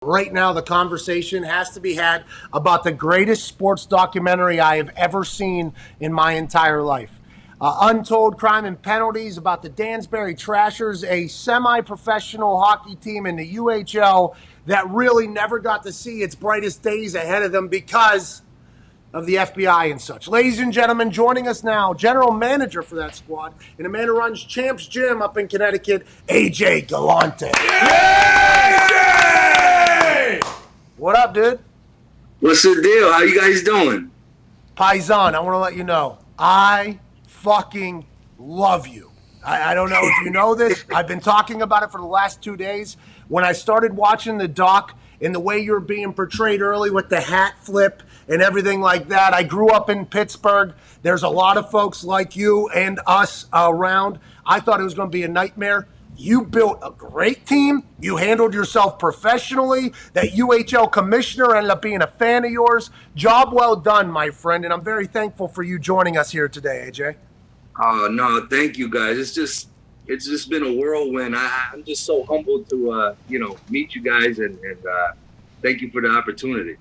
Right now, the conversation has to be had about the greatest sports documentary I have ever seen in my entire life. Untold Crime and Penalties about the Danbury Trashers, a semi-professional hockey team in the UHL that really never got to see its brightest days ahead of them because of the FBI and such. Ladies and gentlemen, joining us now, general manager for that squad, and a man who runs Champs Gym up in Connecticut, AJ Galante. What up, dude? What's the deal? How you guys doing? Paisan, I want to let you know, I fucking love you. I don't know if you know this. I've been talking about it for the last 2 days. When I started watching the doc and the way you're being portrayed early with the hat flip and everything like that, I grew up in Pittsburgh. There's a lot of folks like you and us around. I thought it was going to be a nightmare. You built a great team. You handled yourself professionally. That UHL commissioner ended up being a fan of yours. Job well done, my friend. And I'm very thankful for you joining us here today, AJ. Oh, no, thank you guys. It's just been a whirlwind. I'm just so humbled to, meet you guys and thank you for the opportunity.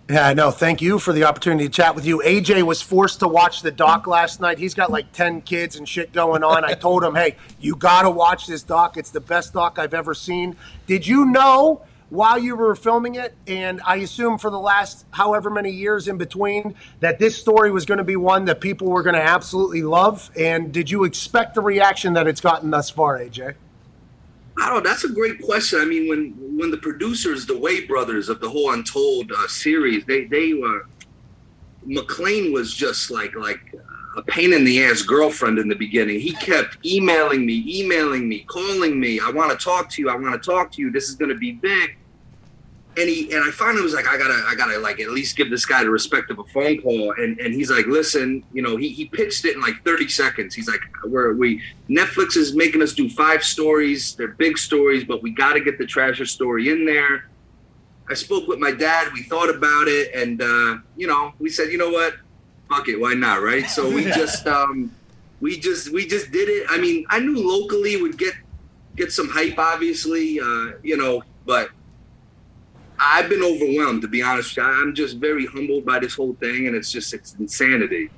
Yeah, I know. Thank you for the opportunity to chat with you. AJ was forced to watch the doc last night. He's got like 10 kids and shit going on. I told him, hey, you got to watch this doc. It's the best doc I've ever seen. Did you know while you were filming it, and I assume for the last however many years in between, that this story was going to be one that people were going to absolutely love? And did you expect the reaction that it's gotten thus far, AJ? I don't know. That's a great question. I mean, when the producers, the Way brothers of the whole Untold series, they were, McLean was just like a pain in the ass girlfriend in the beginning. He kept emailing me, calling me. I want to talk to you. This is going to be big. And I finally was like, I gotta like at least give this guy the respect of a phone call. And he's like, listen, he pitched it in like 30 seconds. He's like, Netflix is making us do 5 stories. They're big stories, but we got to get the Trasher story in there. I spoke with my dad. We thought about it, and we said, you know what, fuck it, why not, right? So we just we just did it. I mean, I knew locally would get some hype, obviously, but I've been overwhelmed, to be honest. I'm just very humbled by this whole thing, and it's insanity.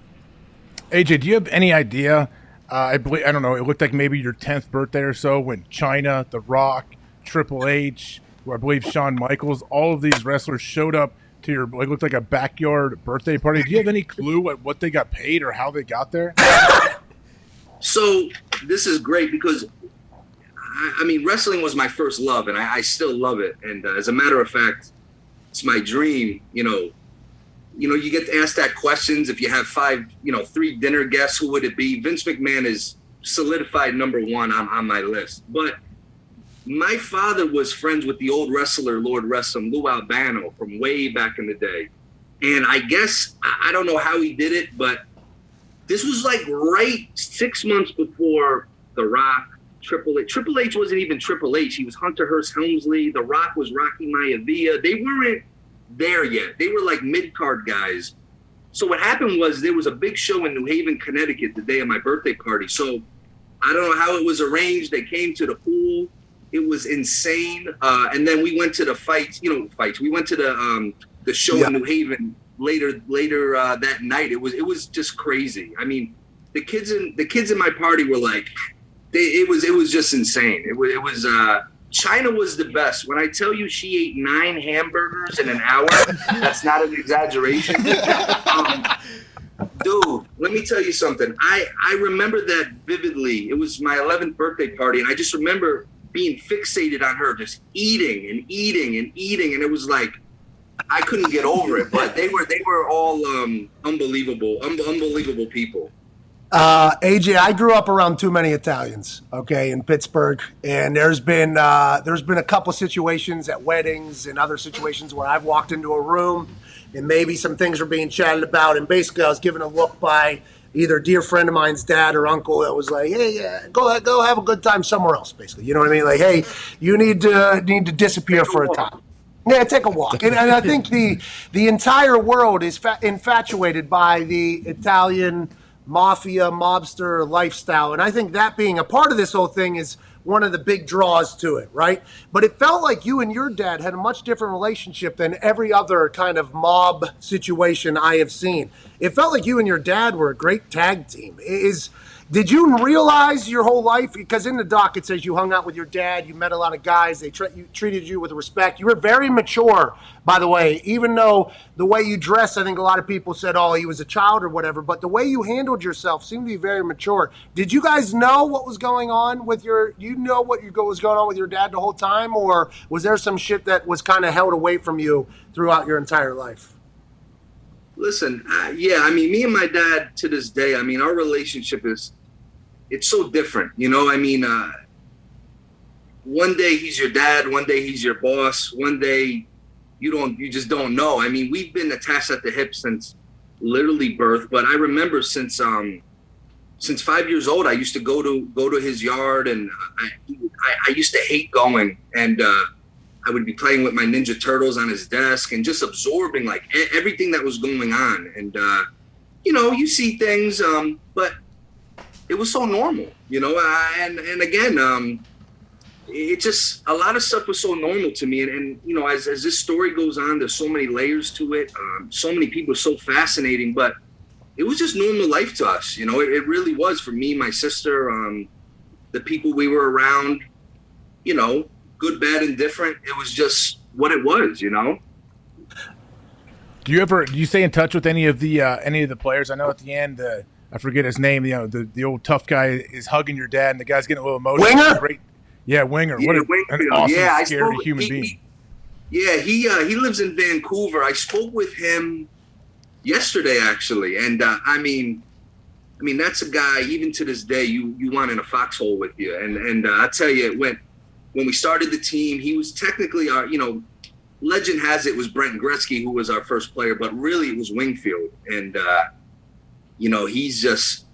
AJ, do you have any idea? I don't know. It looked like maybe your 10th birthday or so when China, The Rock, Triple H, I believe Shawn Michaels, all of these wrestlers showed up to your, it looked like a backyard birthday party. Do you have any clue what they got paid or how they got there? So this is great because I mean, wrestling was my first love, and I still love it. And as a matter of fact, it's my dream. You get to ask that questions. If you have 3 dinner guests, who would it be? Vince McMahon is solidified number 1 on my list. But my father was friends with the old wrestler, Lord Wrestling, Lou Albano, from way back in the day. And I guess, I don't know how he did it, but this was like right 6 months before The Rock, Triple H. Triple H wasn't even Triple H. He was Hunter Hearst Helmsley. The Rock was Rocky Maivia. They weren't there yet. They were like mid-card guys. So what happened was there was a big show in New Haven, Connecticut, the day of my birthday party. So I don't know how it was arranged. They came to the pool. It was insane. And then we went to the fights. We went to the show in New Haven later that night. It was just crazy. I mean, the kids in my party were like, it was just insane. It was China was the best. When I tell you she ate 9 hamburgers in an hour, that's not an exaggeration. Dude, let me tell you something. I remember that vividly. It was my 11th birthday party, and I just remember being fixated on her, just eating, and it was like I couldn't get over it. But they were all unbelievable people. AJ, I grew up around too many Italians, okay, in Pittsburgh, and there's been a couple situations at weddings and other situations where I've walked into a room and maybe some things are being chatted about, and basically I was given a look by either a dear friend of mine's dad or uncle that was like, hey, go have a good time somewhere else, basically. You know what I mean? Like, hey, you need to disappear for a time. Yeah, take a walk. And I think the entire world is infatuated by the Italian mafia, mobster lifestyle. And I think that being a part of this whole thing is one of the big draws to it, right? But it felt like you and your dad had a much different relationship than every other kind of mob situation I have seen. It felt like you and your dad were a great tag team. Did you realize your whole life, because in the doc it says you hung out with your dad, you met a lot of guys, they treated you with respect. You were very mature, by the way, even though the way you dressed, I think a lot of people said, oh, he was a child or whatever, but the way you handled yourself seemed to be very mature. Did you guys know what was going on with what was going on with your dad the whole time, or was there some shit that was kind of held away from you throughout your entire life? Listen, yeah, I mean, me and my dad to this day, I mean, our relationship it's so different, you know? I mean, one day he's your dad, one day he's your boss, one day you just don't know. I mean, we've been attached at the hip since literally birth, but I remember since 5 years old, I used to go to his yard, and I used to hate going, and I would be playing with my Ninja Turtles on his desk and just absorbing like everything that was going on. And, you know, you see things, but it was so normal, you know? And again, it just, a lot of stuff was so normal to me. And you know, as this story goes on, there's so many layers to it. So many people, so fascinating, but it was just normal life to us. You know, it really was for me, my sister, the people we were around, you know, good, bad, and different. It was just what it was, you know? Do you stay in touch with any of the players? I know at the end, I forget his name, you know, the old tough guy is hugging your dad and the guy's getting a little emotional. Winger? Great. Yeah, Winger. Yeah, What an awesome, scary human being. He lives in Vancouver. I spoke with him yesterday, actually. And I mean, that's a guy, even to this day, you want in a foxhole with you. And I tell you, when we started the team, he was technically our, you know, legend has it was Brent Gretzky, who was our first player, but really it was Wingfield. And, you know, he's just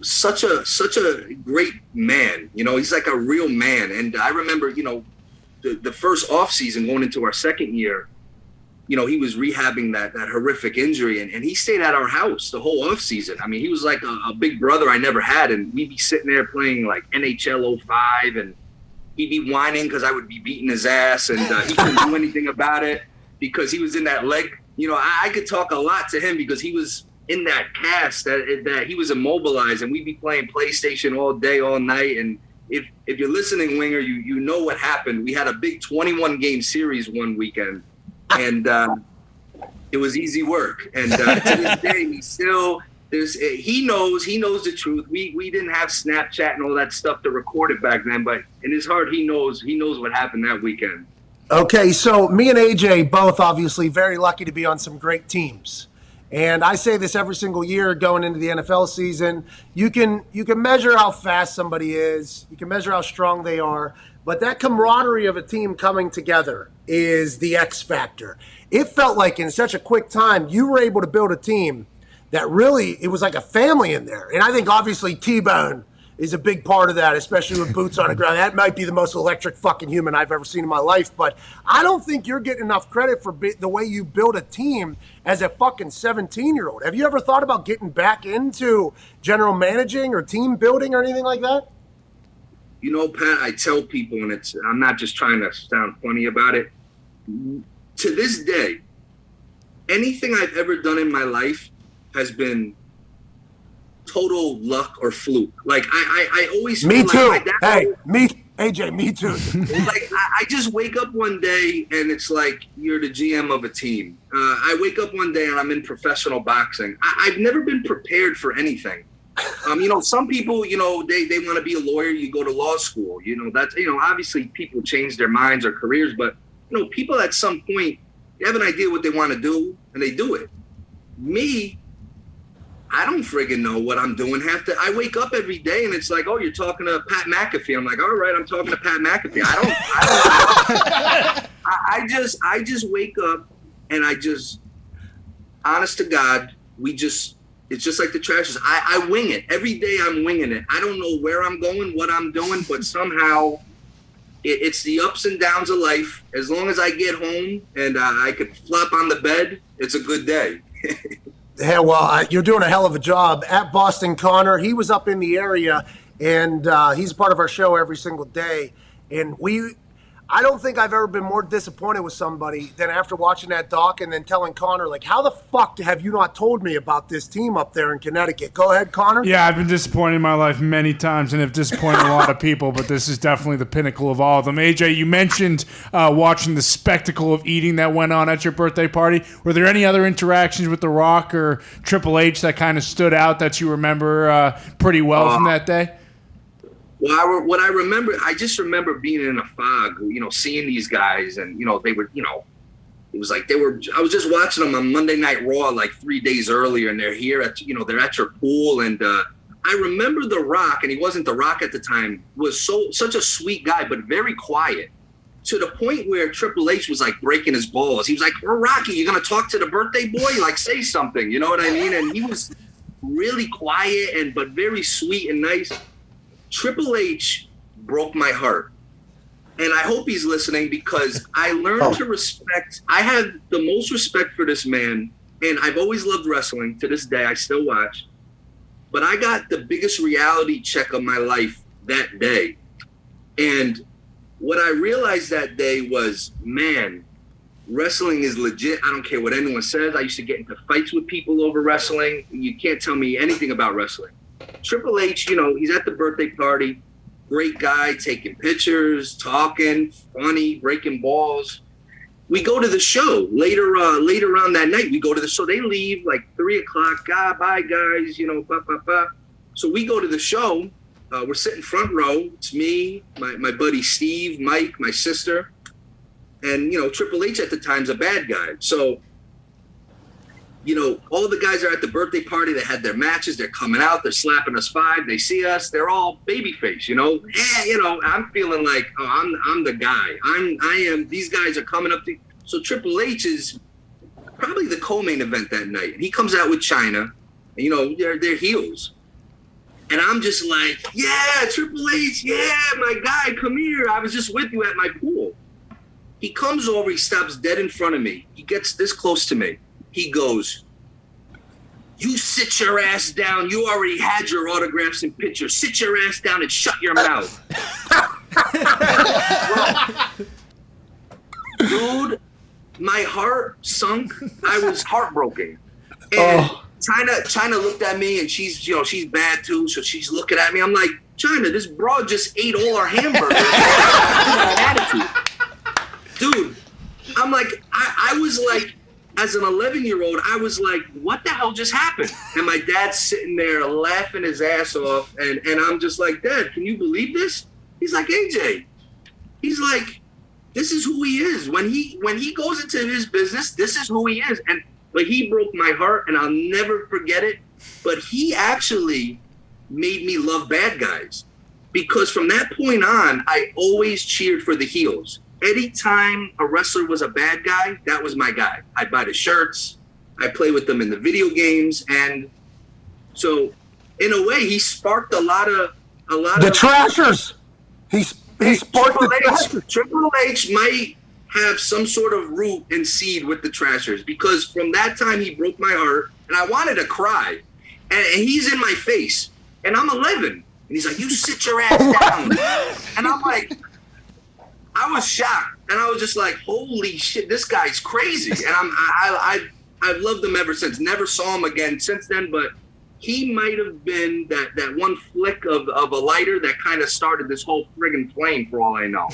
such a great man. You know, he's like a real man. And I remember, you know, the first off season going into our second year, you know, he was rehabbing that horrific injury, and he stayed at our house the whole off season. I mean, he was like a big brother I never had, and we'd be sitting there playing like NHL 05, and he'd be whining because I would be beating his ass, and he couldn't do anything about it because he was in that leg. You know, I could talk a lot to him because he was in that cast that he was immobilized, and we'd be playing PlayStation all day, all night. And if you're listening, Winger, you know what happened. We had a big 21 game series one weekend, and it was easy work. And to this day, he knows the truth. We didn't have Snapchat and all that stuff to record it back then, but in his heart, he knows what happened that weekend. Okay, so me and AJ both obviously very lucky to be on some great teams. And I say this every single year going into the NFL season. You can measure how fast somebody is. You can measure how strong they are. But that camaraderie of a team coming together is the X factor. It felt like in such a quick time, you were able to build a team that really, it was like a family in there. And I think obviously T-Bone is a big part of that, especially with boots on the ground. That might be the most electric fucking human I've ever seen in my life. But I don't think you're getting enough credit for the way you build a team as a fucking 17-year-old. Have you ever thought about getting back into general managing or team building or anything like that? You know, Pat, I tell people, and I'm not just trying to sound funny about it. To this day, anything I've ever done in my life has been total luck or fluke. Like I always me feel too. Like my dad, AJ, me too. Like I just wake up one day and it's like you're the GM of a team. I wake up one day and I'm in professional boxing. I've never been prepared for anything. You know, some people, you know, they want to be a lawyer. You go to law school. You know, that's, you know, obviously people change their minds or careers, but you know, people at some point they have an idea what they want to do and they do it. Me, I don't friggin' know what I'm doing. I wake up every day and it's like, oh, you're talking to Pat McAfee. I'm like, all right, I'm talking to Pat McAfee. I just wake up and honest to God, it's just like the trashes. I wing it. Every day I'm winging it. I don't know where I'm going, what I'm doing, but somehow it's the ups and downs of life. As long as I get home and I could flop on the bed, it's a good day. Yeah, well, you're doing a hell of a job. At Boston Connor, he was up in the area, and he's part of our show every single day. And I don't think I've ever been more disappointed with somebody than after watching that doc and then telling Connor, like, how the fuck have you not told me about this team up there in Connecticut? Go ahead, Connor. Yeah, I've been disappointed in my life many times and have disappointed a lot of people, but this is definitely the pinnacle of all of them. AJ, you mentioned watching the spectacle of eating that went on at your birthday party. Were there any other interactions with The Rock or Triple H that kind of stood out that you remember pretty well from that day? Well, what I remember, I just remember being in a fog, seeing these guys, and they were, it was like I was just watching them on Monday Night Raw like 3 days earlier, and they're here at, they're at your pool, and I remember The Rock, and he wasn't The Rock at the time, was such a sweet guy, but very quiet, to the point where Triple H was like breaking his balls. He was like, "Oh, Rocky, you gonna talk to the birthday boy? Like, say something," you know what I mean? And he was really quiet but very sweet and nice. Triple H broke my heart. And I hope he's listening, because I learned to respect. I have the most respect for this man. And I've always loved wrestling. To this day, I still watch. But I got the biggest reality check of my life that day. And what I realized that day was, man, wrestling is legit. I don't care what anyone says. I used to get into fights with people over wrestling. You can't tell me anything about wrestling. Triple H, he's at the birthday party, great guy, taking pictures, talking, funny, breaking balls. We go to the show later on that night. We go to the show. They leave like 3:00. Bye, guys. So we go to the show. We're sitting front row. It's me, my buddy Steve, Mike, my sister, and Triple H at the time's a bad guy. So. All the guys are at the birthday party. They had their matches. They're coming out. They're slapping us 5. They see us. They're all babyface, I'm feeling like, oh, I'm the guy. I am. These guys are coming up to. So Triple H is probably the co-main event that night. And he comes out with China. And, they're heels. And I'm just like, yeah, Triple H, yeah, my guy, come here. I was just with you at my pool. He comes over. He stops dead in front of me. He gets this close to me. He goes, "You sit your ass down. You already had your autographs and pictures. Sit your ass down and shut your mouth." Dude, my heart sunk. I was heartbroken. And China looked at me, and she's bad too, so she's looking at me. I'm like, "China, this broad just ate all our hamburgers." Attitude. Dude, I'm like, I was like, as an 11-year-old, I was like, what the hell just happened? And my dad's sitting there laughing his ass off. And I'm just like, Dad, can you believe this? He's like, AJ, he's like, this is who he is. When he goes into his business, this is who he is. But he broke my heart, and I'll never forget it. But he actually made me love bad guys. Because from that point on, I always cheered for the heels. Anytime a wrestler was a bad guy, that was my guy. I'd buy the shirts. I play with them in the video games, and so in a way, he sparked a lot of the Trashers. He sparked the Trashers. Triple H might have some sort of root and seed with the Trashers, because from that time he broke my heart, and I wanted to cry, and he's in my face, and I'm 11, and he's like, "You sit your ass down," and I'm like. I was shocked, and I was just like, "Holy shit, this guy's crazy!" And I've loved him ever since. Never saw him again since then, but he might have been that one flick of a lighter that kind of started this whole friggin' flame, for all I know.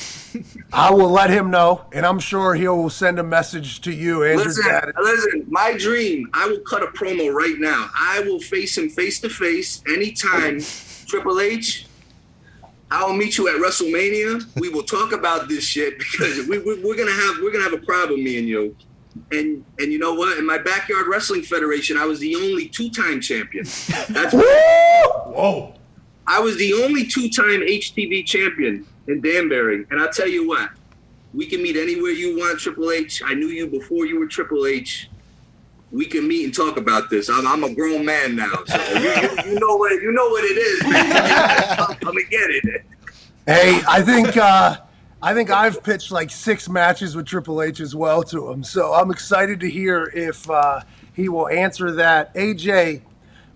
I will let him know, and I'm sure he'll send a message to you, Andrew. Listen, my dream. I will cut a promo right now. I will face him face to face anytime. Triple H. I'll meet you at WrestleMania. We will talk about this shit, because we're gonna have a problem, me and you. And you know what? In my backyard wrestling federation, I was the only 2-time champion. That's whoa. I was the only 2-time HTV champion in Danbury. And I'll tell you what, we can meet anywhere you want, Triple H. I knew you before you were Triple H. We can meet and talk about this. I'm a grown man now, so you know what it is, man. I'm gonna get it. Hey, I think I've pitched like 6 matches with Triple H as well to him, so I'm excited to hear if he will answer that. AJ,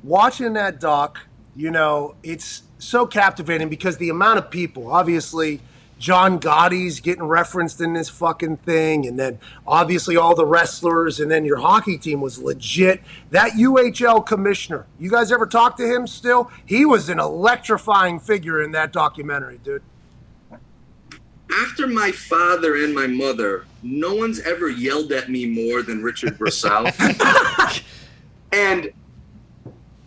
watching that doc, it's so captivating because the amount of people, obviously, John Gotti's getting referenced in this fucking thing, and then obviously all the wrestlers, and then your hockey team was legit. That UHL commissioner, you guys ever talk to him still? He was an electrifying figure in that documentary, dude. After my father and my mother, no one's ever yelled at me more than Richard Brosseau. And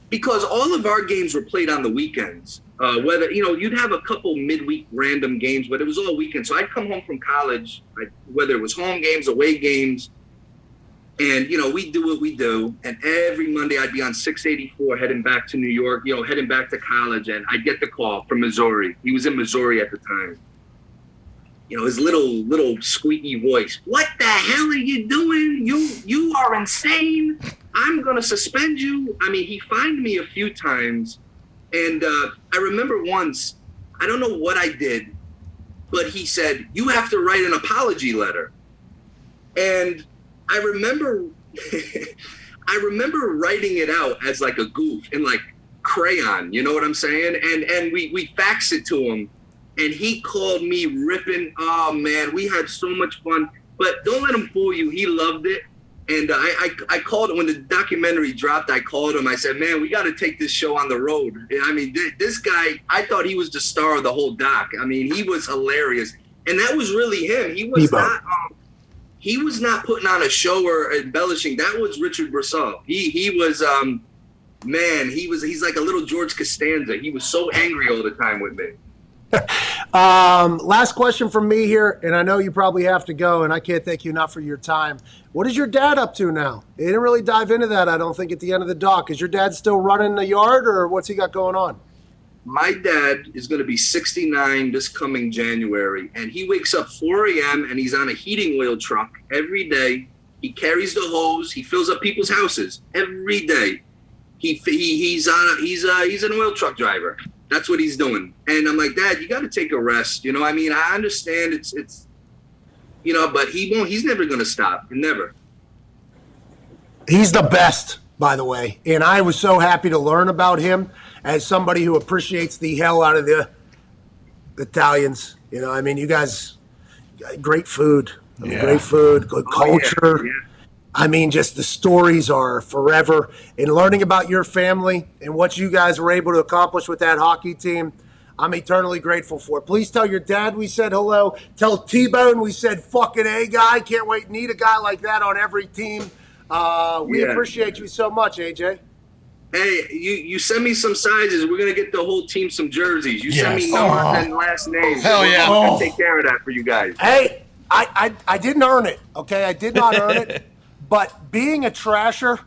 because all of our games were played on the weekends, whether, you'd have a couple midweek random games, but it was all weekend. So I'd come home from college, whether it was home games, away games, and, we do what we do. And every Monday I'd be on 684 heading back to New York, heading back to college. And I'd get the call from Missouri. He was in Missouri at the time. His little squeaky voice. What the hell are you doing? You are insane. I'm going to suspend you. I mean, he fined me a few times. And I remember once, I don't know what I did, but he said, you have to write an apology letter. And I remember writing it out as like a goof in like crayon, you know what I'm saying? And we faxed it to him. And he called me ripping. Oh, man, we had so much fun. But don't let him fool you. He loved it. And I called him when the documentary dropped. I called him. I said, man, we got to take this show on the road. I mean, this guy, I thought he was the star of the whole doc. I mean, he was hilarious. And that was really him. He was not putting on a show or embellishing. That was Richard Brosseau. He was, man, he's like a little George Costanza. He was so angry all the time with me. Last question from me here, and I know you probably have to go, and I can't thank you enough for your time. What is your dad up to now? He didn't really dive into that, I don't think, at the end of the doc. Is your dad still running the yard, or what's he got going on? My dad is going to be 69 this coming January, and he wakes up 4 a.m. and he's on a heating oil truck every day. He carries the hose. He fills up people's houses every day. He's an oil truck driver. That's what he's doing. And I'm like, Dad, you got to take a rest. I mean, I understand it's but he won't. He's never going to stop. Never. He's the best, by the way. And I was so happy to learn about him as somebody who appreciates the hell out of the Italians. I mean, you guys, great food. Great food, good culture. Yeah. I mean, just the stories are forever. And learning about your family and what you guys were able to accomplish with that hockey team, I'm eternally grateful for. Please tell your dad we said hello. Tell T-Bone we said fucking A guy. Can't wait to need a guy like that on every team. We appreciate you so much, AJ. Hey, you send me some sizes. We're going to get the whole team some jerseys. You send me numbers and last names. Hell yeah. I'm going to take care of that for you guys. Hey, I didn't earn it, okay? I did not earn it. But being a trasher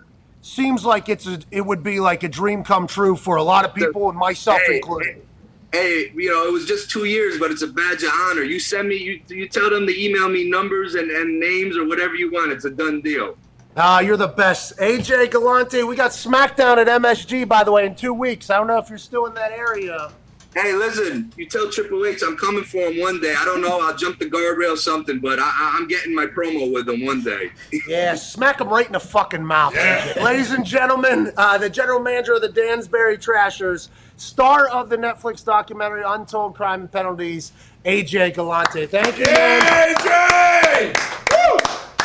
seems like it would be like a dream come true for a lot of people, and myself included. Hey, it was just 2 years, but it's a badge of honor. You send me, you tell them to email me numbers and names or whatever you want. It's a done deal. You're the best. AJ Galante, we got SmackDown at MSG, by the way, in 2 weeks. I don't know if you're still in that area. Hey, listen, you tell Triple H I'm coming for him one day. I don't know. I'll jump the guardrail or something, but I'm getting my promo with him one day. Yeah, smack him right in the fucking mouth. Yeah. Ladies and gentlemen, the general manager of the Danbury Trashers, star of the Netflix documentary Untold, Crime and Penalties, AJ Galante. Thank you, man. AJ! Woo!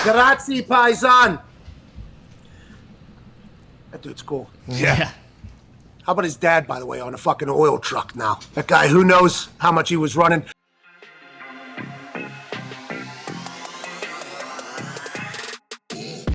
Grazie, paisan. That dude's cool. Yeah. How about his dad, by the way, on a fucking oil truck now? That guy, who knows how much he was running.